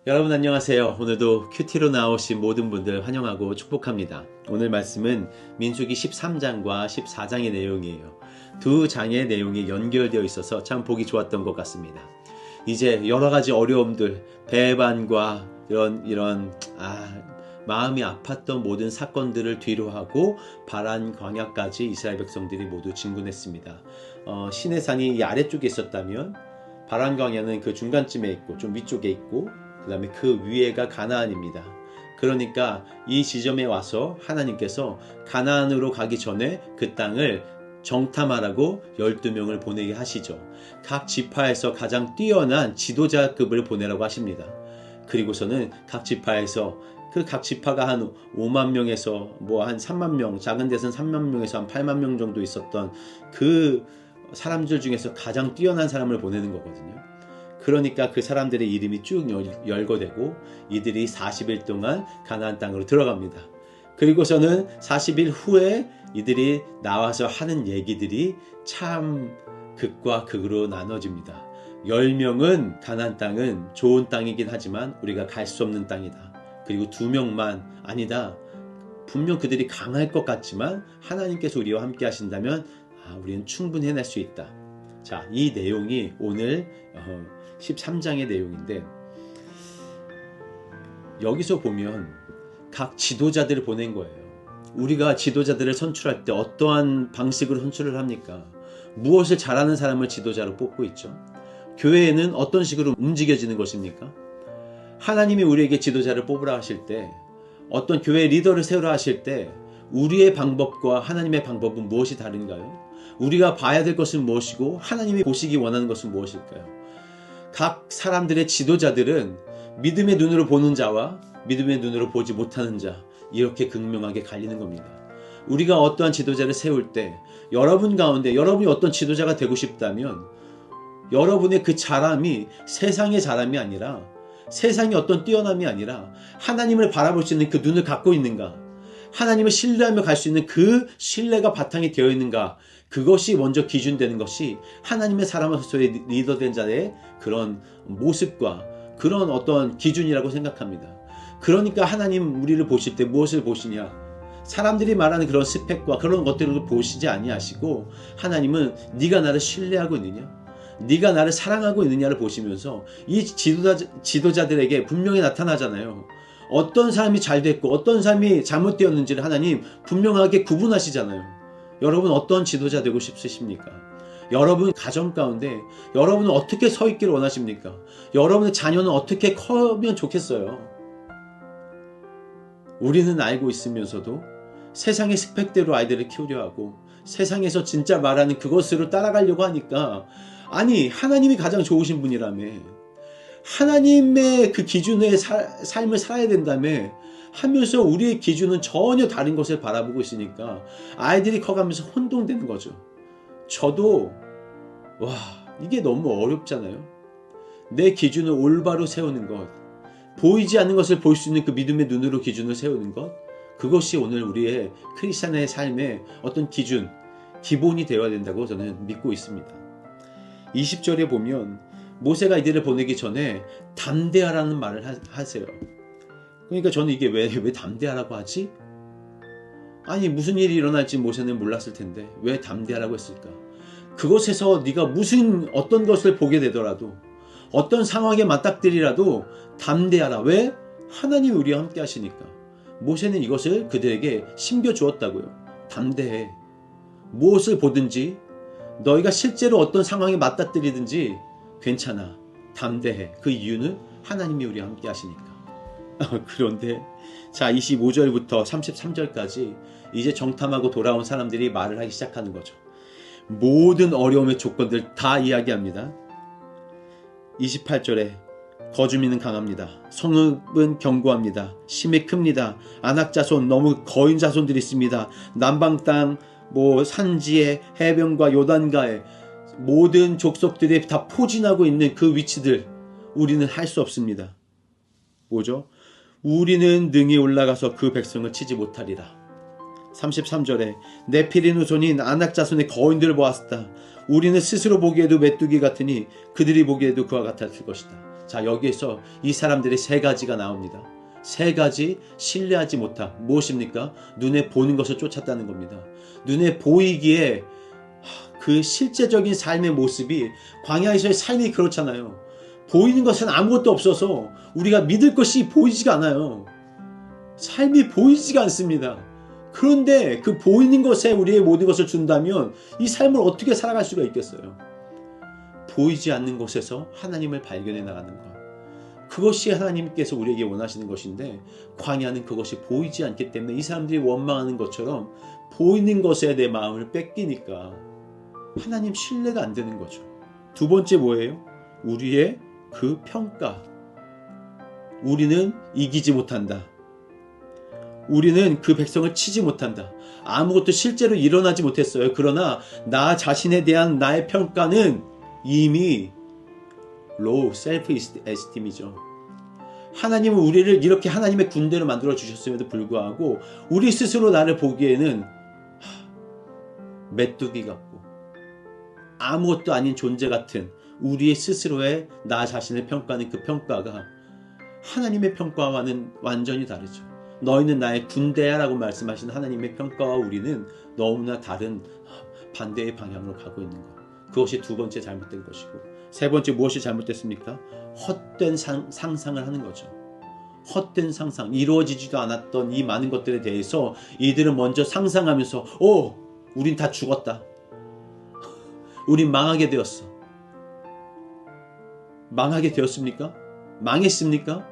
여러분 안녕하세요. 오늘도 큐티로 나오신 모든 분들 환영하고 축복합니다. 오늘 말씀은 민수기 13장과 14장의 내용이에요. 두 장의 내용이 연결되어 있어서 참 보기 좋았던 것 같습니다. 이제 여러 가지 어려움들, 배반과 이런 마음이 아팠던 모든 사건들을 뒤로하고 바란 광야까지 이스라엘 백성들이 모두 진군했습니다. 시내산이 이 아래쪽에 있었다면 바란 광야는 그 중간쯤에 있고 좀 위쪽에 있고 그 다음에 그 위에가 가나안입니다. 그러니까 이 지점에 와서 하나님께서 가나안으로 가기 전에 그 땅을 정탐하라고 12명을 보내게 하시죠. 각 지파에서 가장 뛰어난 지도자급을 보내라고 하십니다. 그리고서는 각 지파에서 각 지파가 한 5만 명에서 한 3만 명, 작은 데서는 3만 명에서 한 8만 명 정도 있었던 그 사람들 중에서 가장 뛰어난 사람을 보내는 거거든요. 그러니까 그 사람들의 이름이 쭉 열거되고 이들이 40일 동안 가나안 땅으로 들어갑니다. 그리고서는 40일 후에 이들이 나와서 하는 얘기들이 참 극과 극으로 나눠집니다. 10명은 가나안 땅은 좋은 땅이긴 하지만 우리가 갈 수 없는 땅이다. 그리고 2명만 아니다. 분명 그들이 강할 것 같지만 하나님께서 우리와 함께 하신다면 우리는 충분히 해낼 수 있다. 자, 이 내용이 오늘 13장의 내용인데, 여기서 보면 각 지도자들을 보낸 거예요. 우리가 지도자들을 선출할 때 어떠한 방식으로 선출을 합니까? 무엇을 잘하는 사람을 지도자로 뽑고 있죠. 교회에는 어떤 식으로 움직여지는 것입니까? 하나님이 우리에게 지도자를 뽑으라 하실 때, 어떤 교회 리더를 세우라 하실 때 우리의 방법과 하나님의 방법은 무엇이 다른가요? 우리가 봐야 될 것은 무엇이고 하나님이 보시기 원하는 것은 무엇일까요? 각 사람들의 지도자들은 믿음의 눈으로 보는 자와 믿음의 눈으로 보지 못하는 자, 이렇게 극명하게 갈리는 겁니다. 우리가 어떠한 지도자를 세울 때 여러분 가운데 여러분이 어떤 지도자가 되고 싶다면 여러분의 그 자람이 세상의 자람이 아니라, 세상의 어떤 뛰어남이 아니라 하나님을 바라볼 수 있는 그 눈을 갖고 있는가, 하나님을 신뢰하며 갈 수 있는 그 신뢰가 바탕이 되어 있는가, 그것이 먼저 기준되는 것이 하나님의 사람으로서의 리더된 자의 그런 모습과 그런 어떤 기준이라고 생각합니다. 그러니까 하나님 우리를 보실 때 무엇을 보시냐? 사람들이 말하는 그런 스펙과 그런 것들을 보시지 아니하시고 하나님은 네가 나를 신뢰하고 있느냐? 네가 나를 사랑하고 있느냐를 보시면서 이 지도자들에게 분명히 나타나잖아요. 어떤 사람이 잘 됐고 어떤 사람이 잘못되었는지를 하나님 분명하게 구분하시잖아요. 여러분 어떤 지도자 되고 싶으십니까? 여러분 가정 가운데 여러분은 어떻게 서 있기를 원하십니까? 여러분의 자녀는 어떻게 커면 좋겠어요? 우리는 알고 있으면서도 세상의 스펙대로 아이들을 키우려 하고 세상에서 진짜 말하는 그것으로 따라가려고 하니까, 아니 하나님이 가장 좋으신 분이라며, 하나님의 그 기준의 삶을 살아야 된다며 하면서 우리의 기준은 전혀 다른 것을 바라보고 있으니까 아이들이 커가면서 혼동되는 거죠. 저도 이게 너무 어렵잖아요. 내 기준을 올바로 세우는 것, 보이지 않는 것을 볼 수 있는 그 믿음의 눈으로 기준을 세우는 것, 그것이 오늘 우리의 크리스찬의 삶의 어떤 기준, 기본이 되어야 된다고 저는 믿고 있습니다. 20절에 보면 모세가 이들을 보내기 전에 담대하라는 말을 하세요. 그러니까 저는 이게 왜 담대하라고 하지? 아니 무슨 일이 일어날지 모세는 몰랐을 텐데 왜 담대하라고 했을까? 그곳에서 네가 어떤 것을 보게 되더라도 어떤 상황에 맞닥뜨리라도 담대하라. 왜? 하나님이 우리와 함께 하시니까. 모세는 이것을 그들에게 심겨주었다고요. 담대해. 무엇을 보든지 너희가 실제로 어떤 상황에 맞닥뜨리든지 괜찮아. 담대해. 그 이유는 하나님이 우리와 함께 하시니까. 그런데 자 25절부터 33절까지 이제 정탐하고 돌아온 사람들이 말을 하기 시작하는 거죠. 모든 어려움의 조건들 다 이야기합니다. 28절에 거주민은 강합니다. 성읍은 견고합니다. 심히 큽니다. 아낙 자손, 너무 거인 자손들이 있습니다. 남방 땅, 산지에, 해변과 요단가에 모든 족속들이 다 포진하고 있는 그 위치들, 우리는 할 수 없습니다. 뭐죠? 우리는 능히 올라가서 그 백성을 치지 못하리라. 33절에 네피린 후손인 아낙 자손의 거인들을 보았다. 우리는 스스로 보기에도 메뚜기 같으니 그들이 보기에도 그와 같았을 것이다. 자, 여기에서 이 사람들이 세 가지가 나옵니다. 세 가지 신뢰하지 못함. 무엇입니까? 눈에 보는 것을 쫓았다는 겁니다. 눈에 보이기에 그 실제적인 삶의 모습이, 광야에서의 삶이 그렇잖아요. 보이는 것은 아무것도 없어서 우리가 믿을 것이 보이지가 않아요. 삶이 보이지가 않습니다. 그런데 그 보이는 것에 우리의 모든 것을 준다면 이 삶을 어떻게 살아갈 수가 있겠어요? 보이지 않는 곳에서 하나님을 발견해 나가는 것. 그것이 하나님께서 우리에게 원하시는 것인데, 광야는 그것이 보이지 않기 때문에 이 사람들이 원망하는 것처럼 보이는 것에 내 마음을 뺏기니까 하나님 신뢰가 안 되는 거죠. 두 번째 뭐예요? 우리의 그 평가. 우리는 이기지 못한다. 우리는 그 백성을 치지 못한다. 아무것도 실제로 일어나지 못했어요. 그러나 나 자신에 대한 나의 평가는 이미 low self-esteem이죠. 하나님은 우리를 이렇게 하나님의 군대로 만들어 주셨음에도 불구하고 우리 스스로 나를 보기에는 메뚜기 같고 아무것도 아닌 존재 같은 우리의 스스로의 나 자신을 평가하는 그 평가가 하나님의 평가와는 완전히 다르죠. 너희는 나의 군대야 라고 말씀하신 하나님의 평가와 우리는 너무나 다른 반대의 방향으로 가고 있는 것. 그것이 두 번째 잘못된 것이고, 세 번째 무엇이 잘못됐습니까? 헛된 상상을 하는 거죠. 헛된 상상, 이루어지지도 않았던 이 많은 것들에 대해서 이들은 먼저 상상하면서 우린 다 죽었다. 우린 망하게 되었어. 망하게 되었습니까? 망했습니까?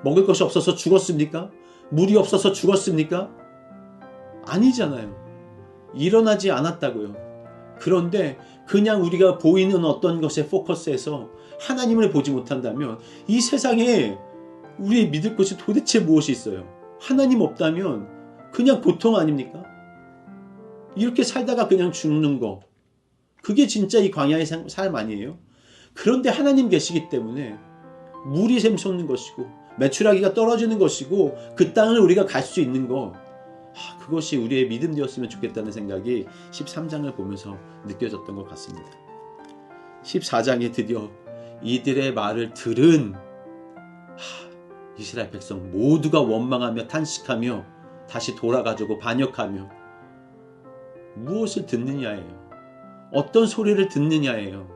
먹을 것이 없어서 죽었습니까? 물이 없어서 죽었습니까? 아니잖아요. 일어나지 않았다고요. 그런데 그냥 우리가 보이는 어떤 것에 포커스해서 하나님을 보지 못한다면 이 세상에 우리 믿을 것이 도대체 무엇이 있어요? 하나님 없다면 그냥 고통 아닙니까? 이렇게 살다가 그냥 죽는 거. 그게 진짜 이 광야의 삶 아니에요? 그런데 하나님 계시기 때문에 물이 샘솟는 것이고 메추라기가 떨어지는 것이고 그 땅을 우리가 갈 수 있는 거, 그것이 우리의 믿음 되었으면 좋겠다는 생각이 13장을 보면서 느껴졌던 것 같습니다. 14장에 드디어 이들의 말을 들은 이스라엘 백성 모두가 원망하며 탄식하며 다시 돌아가지고 반역하며 무엇을 듣느냐예요. 어떤 소리를 듣느냐예요.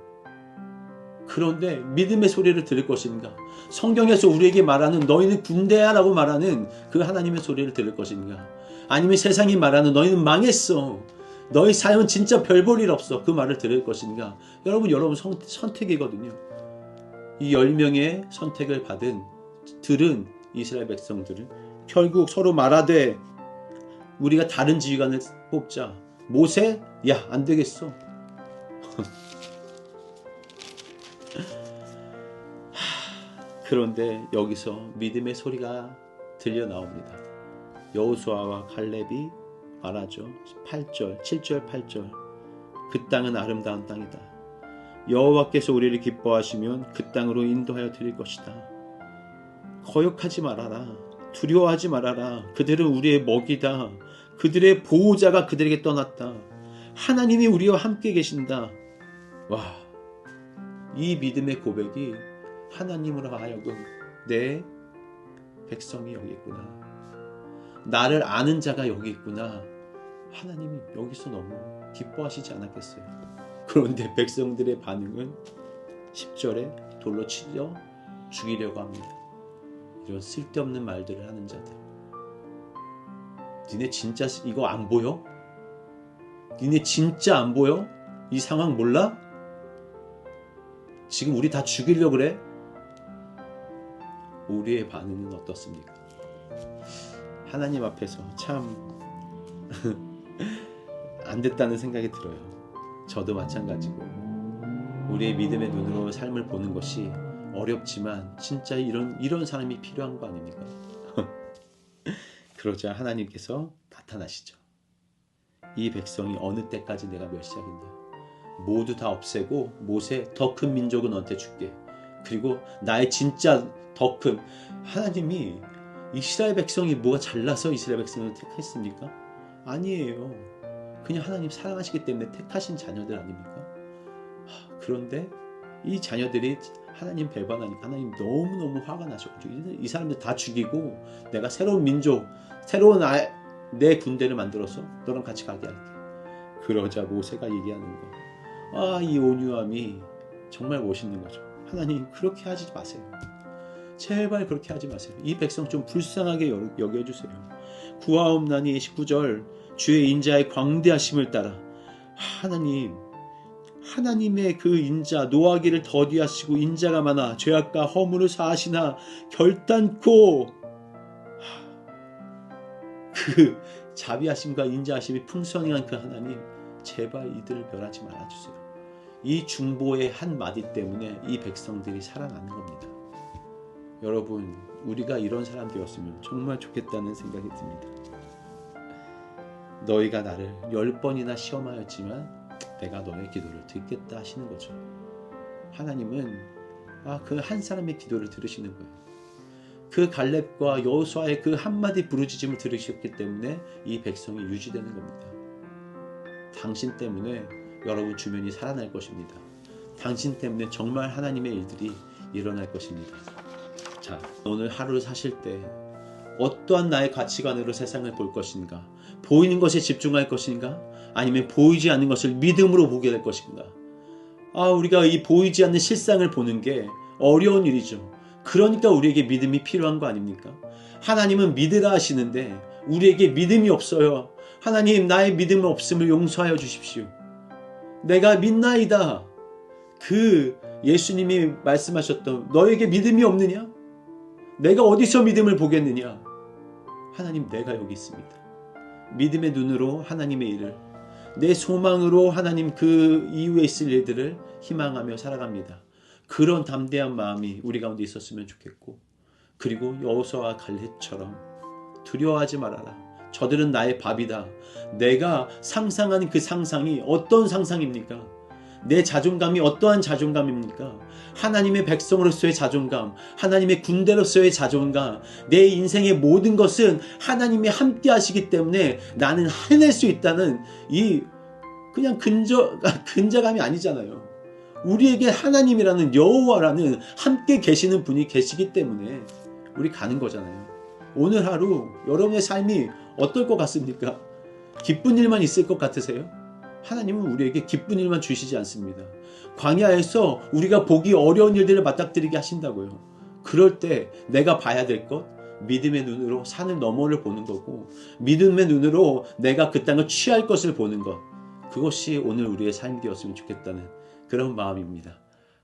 그런데 믿음의 소리를 들을 것인가? 성경에서 우리에게 말하는 너희는 군대야 라고 말하는 그 하나님의 소리를 들을 것인가? 아니면 세상이 말하는 너희는 망했어, 너희 삶은 진짜 별 볼 일 없어, 그 말을 들을 것인가? 여러분 선택이거든요. 이 10명의 선택을 들은 이스라엘 백성들은 결국 서로 말하되 우리가 다른 지휘관을 뽑자. 모세, 야, 안 되겠어. 그런데 여기서 믿음의 소리가 들려 나옵니다. 여호수아와 갈렙이 말하죠. 7절 8절. 그 땅은 아름다운 땅이다. 여호와께서 우리를 기뻐하시면 그 땅으로 인도하여 드릴 것이다. 거역하지 말아라. 두려워하지 말아라. 그들은 우리의 먹이다. 그들의 보호자가 그들에게 떠났다. 하나님이 우리와 함께 계신다. 와, 이 믿음의 고백이 하나님으로 하여금 내 백성이 여기 있구나, 나를 아는 자가 여기 있구나, 하나님이 여기서 너무 기뻐하시지 않았겠어요. 그런데 백성들의 반응은 10절에 돌로 치려 죽이려고 합니다. 이런 쓸데없는 말들을 하는 자들. 니네 진짜 이거 안 보여? 니네 진짜 안 보여? 이 상황 몰라? 지금 우리 다 죽이려고 그래? 우리의 반응은 어떻습니까? 하나님 앞에서 참 안 됐다는 생각이 들어요. 저도 마찬가지고 우리의 믿음의 눈으로 삶을 보는 것이 어렵지만 진짜 이런 사람이 필요한 거 아닙니까? 그러자 하나님께서 나타나시죠. 이 백성이 어느 때까지 내가 멸시하겠냐? 모두 다 없애고 모세, 더 큰 민족은 너한테 줄게. 그리고 나의 진짜 더 큰, 하나님이 이스라엘 백성이 뭐가 잘나서 이스라엘 백성을 택했습니까? 아니에요. 그냥 하나님 사랑하시기 때문에 택하신 자녀들 아닙니까? 그런데 이 자녀들이 하나님 배반하니까 하나님 너무너무 화가 나셔가지고 이 사람들 다 죽이고 내가 새로운 민족, 새로운 내 군대를 만들어서 너랑 같이 가게 할게. 그러자 모세가 얘기하는 거, 이 온유함이 정말 멋있는 거죠. 하나님 그렇게 하지 마세요. 제발 그렇게 하지 마세요. 이 백성 좀 불쌍하게 여겨주세요. 구하옵나니 19절 주의 인자의 광대하심을 따라 하나님의 그 인자 노하기를 더디하시고 인자가 많아 죄악과 허물을 사하시나 결단코 그 자비하심과 인자하심이 풍성한 그 하나님 제발 이들을 멸하지 말아주세요. 이 중보의 한마디 때문에 이 백성들이 살아나는 겁니다. 여러분 우리가 이런 사람 되었으면 정말 좋겠다는 생각이 듭니다. 너희가 나를 10번이나 시험하였지만 내가 너의 기도를 듣겠다 하시는 거죠. 하나님은 그 한 사람의 기도를 들으시는 거예요. 그 갈렙과 여호수아의 그 한마디 부르짖음을 들으셨기 때문에 이 백성이 유지되는 겁니다. 당신 때문에 여러분 주변이 살아날 것입니다. 당신 때문에 정말 하나님의 일들이 일어날 것입니다. 자, 오늘 하루를 사실 때 어떠한 나의 가치관으로 세상을 볼 것인가? 보이는 것에 집중할 것인가? 아니면 보이지 않는 것을 믿음으로 보게 될 것인가? 우리가 이 보이지 않는 실상을 보는 게 어려운 일이죠. 그러니까 우리에게 믿음이 필요한 거 아닙니까? 하나님은 믿으라 하시는데 우리에게 믿음이 없어요. 하나님 나의 믿음 없음을 용서하여 주십시오. 내가 믿나이다. 그 예수님이 말씀하셨던 너에게 믿음이 없느냐? 내가 어디서 믿음을 보겠느냐? 하나님 내가 여기 있습니다. 믿음의 눈으로 하나님의 일을, 내 소망으로 하나님 그 이후에 있을 일들을 희망하며 살아갑니다. 그런 담대한 마음이 우리 가운데 있었으면 좋겠고, 그리고 여호수아와 갈렙처럼 두려워하지 말아라. 저들은 나의 밥이다. 내가 상상하는 그 상상이 어떤 상상입니까? 내 자존감이 어떠한 자존감입니까? 하나님의 백성으로서의 자존감, 하나님의 군대로서의 자존감, 내 인생의 모든 것은 하나님이 함께 하시기 때문에 나는 해낼 수 있다는 이 그냥 근저감이 아니잖아요. 우리에게 하나님이라는 여호와라는 함께 계시는 분이 계시기 때문에 우리 가는 거잖아요. 오늘 하루 여러분의 삶이 어떨 것 같습니까? 기쁜 일만 있을 것 같으세요? 하나님은 우리에게 기쁜 일만 주시지 않습니다. 광야에서 우리가 보기 어려운 일들을 맞닥뜨리게 하신다고요. 그럴 때 내가 봐야 될 것, 믿음의 눈으로 산을 너머를 보는 거고, 믿음의 눈으로 내가 그 땅을 취할 것을 보는 것, 그것이 오늘 우리의 삶이 되었으면 좋겠다는 그런 마음입니다.